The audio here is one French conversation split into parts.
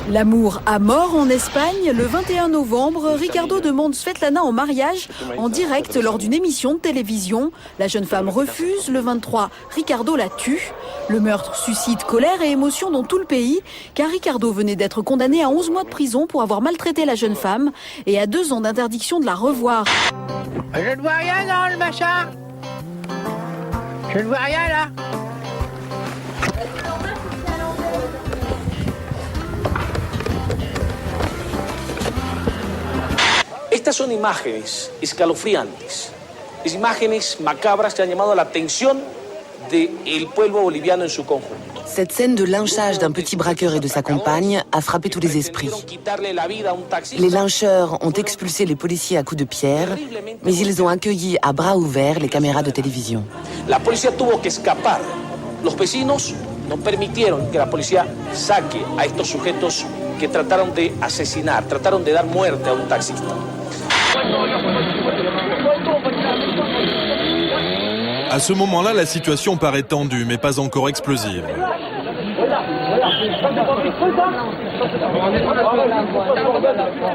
L'amour à mort en Espagne. Le 21 novembre, Ricardo demande Svetlana en mariage en direct lors d'une émission de télévision. La jeune femme refuse. Le 23, Ricardo la tue. Le meurtre suscite colère et émotion dans tout le pays, car Ricardo venait d'être condamné à 11 mois de prison pour avoir maltraité la jeune femme et à 2 ans d'interdiction de la revoir. Je ne vois rien dans le machin. Je ne vois rien là. Estas son imágenes escalofriantes, es imágenes macabras que han llamado la atención del pueblo boliviano en su conjunto. Cette scène de lynchage d'un petit braqueur et de sa compagne a frappé tous les esprits. Les lyncheurs ont expulsé les policiers à coups de pierre, mais ils ont accueilli à bras ouverts les caméras de télévision. La policía tuvo que escapar. Los vecinos no permitieron que la policía saque a estos sujetos que trataron de asesinar, trataron de dar muerte a un taxista. À ce moment-là, la situation paraît tendue, mais pas encore explosive.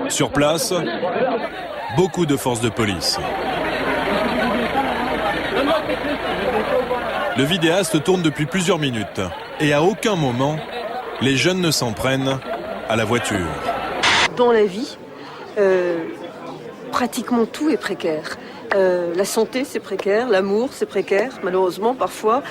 Sur place, beaucoup de forces de police. Le vidéaste tourne depuis plusieurs minutes, et à aucun moment, les jeunes ne s'en prennent à la voiture. Dans la vie, pratiquement tout est précaire. La santé, c'est précaire. L'amour, c'est précaire, malheureusement, parfois.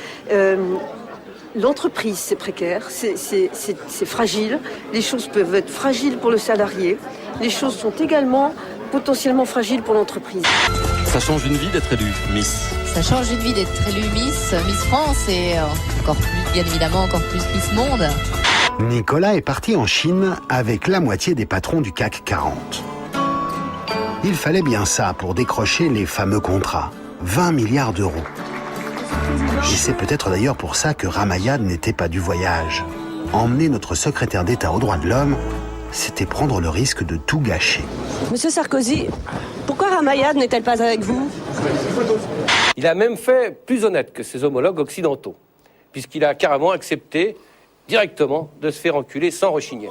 L'entreprise, c'est précaire. C'est fragile. Les choses peuvent être fragiles pour le salarié. Les choses sont également potentiellement fragiles pour l'entreprise. Ça change une vie d'être élu Miss. Ça change une vie d'être élu Miss France et encore plus, bien évidemment, encore plus Miss Monde. Nicolas est parti en Chine avec la moitié des patrons du CAC 40. Il fallait bien ça pour décrocher les fameux contrats, 20 milliards d'euros. Et c'est peut-être d'ailleurs pour ça que Ramayad n'était pas du voyage. Emmener notre secrétaire d'État aux droits de l'homme, c'était prendre le risque de tout gâcher. Monsieur Sarkozy, pourquoi Ramayad n'est-elle pas avec vous? Il a même fait plus honnête que ses homologues occidentaux, puisqu'il a carrément accepté directement de se faire enculer sans rechigner.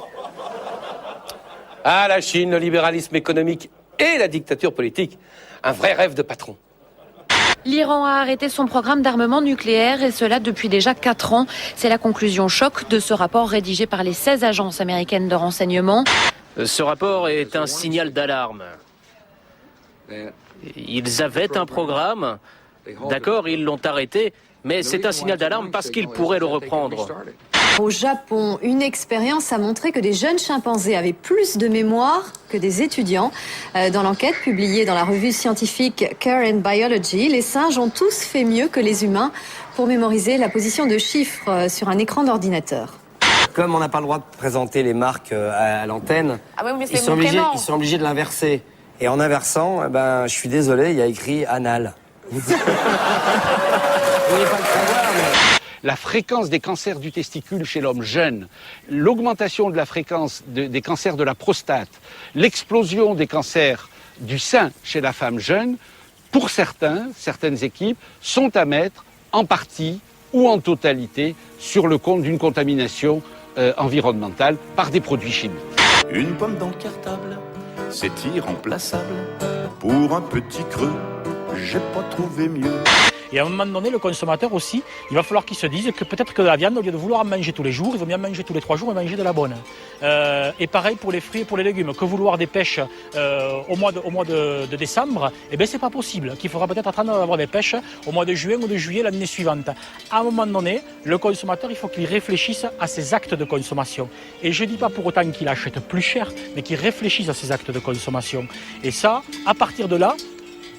Ah, la Chine, le libéralisme économique et la dictature politique, un vrai rêve de patron. L'Iran a arrêté son programme d'armement nucléaire et cela depuis déjà 4 ans. C'est la conclusion choc de ce rapport rédigé par les 16 agences américaines de renseignement. Ce rapport est un signal d'alarme. Ils avaient un programme, d'accord, ils l'ont arrêté, mais c'est un signal d'alarme parce qu'ils pourraient le reprendre. Au Japon, une expérience a montré que des jeunes chimpanzés avaient plus de mémoire que des étudiants. Dans l'enquête publiée dans la revue scientifique Care and Biology, les singes ont tous fait mieux que les humains pour mémoriser la position de chiffres sur un écran d'ordinateur. Comme on n'a pas le droit de présenter les marques à l'antenne, ils sont obligés de l'inverser. Et en inversant, je suis désolé, il y a écrit anal. Vous ne pouvez pas le savoir, mais... La fréquence des cancers du testicule chez l'homme jeune, l'augmentation de la fréquence des cancers de la prostate, l'explosion des cancers du sein chez la femme jeune, pour certaines équipes, sont à mettre en partie ou en totalité sur le compte d'une contamination environnementale par des produits chimiques. Une pomme dans le cartable, c'est irremplaçable. Pour un petit creux, j'ai pas trouvé mieux. Et à un moment donné, le consommateur aussi, il va falloir qu'il se dise que peut-être que la viande, au lieu de vouloir en manger tous les jours, il vaut bien manger tous les 3 jours et manger de la bonne. Et pareil pour les fruits et pour les légumes. Que vouloir des pêches au mois de décembre, eh bien c'est pas possible. Qu'il faudra peut-être attendre d'avoir des pêches au mois de juin ou de juillet l'année suivante. À un moment donné, le consommateur, il faut qu'il réfléchisse à ses actes de consommation. Et je ne dis pas pour autant qu'il achète plus cher, mais qu'il réfléchisse à ses actes de consommation. Et ça, à partir de là,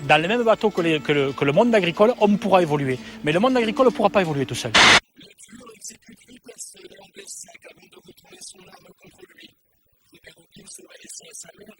dans le même bateau que le monde agricole, on pourra évoluer. Mais le monde agricole ne pourra pas évoluer tout seul. Le tueur exécute 8 personnes en Belgique avant de retourner son arme contre lui. Ricardo Kim se va laisser sa mère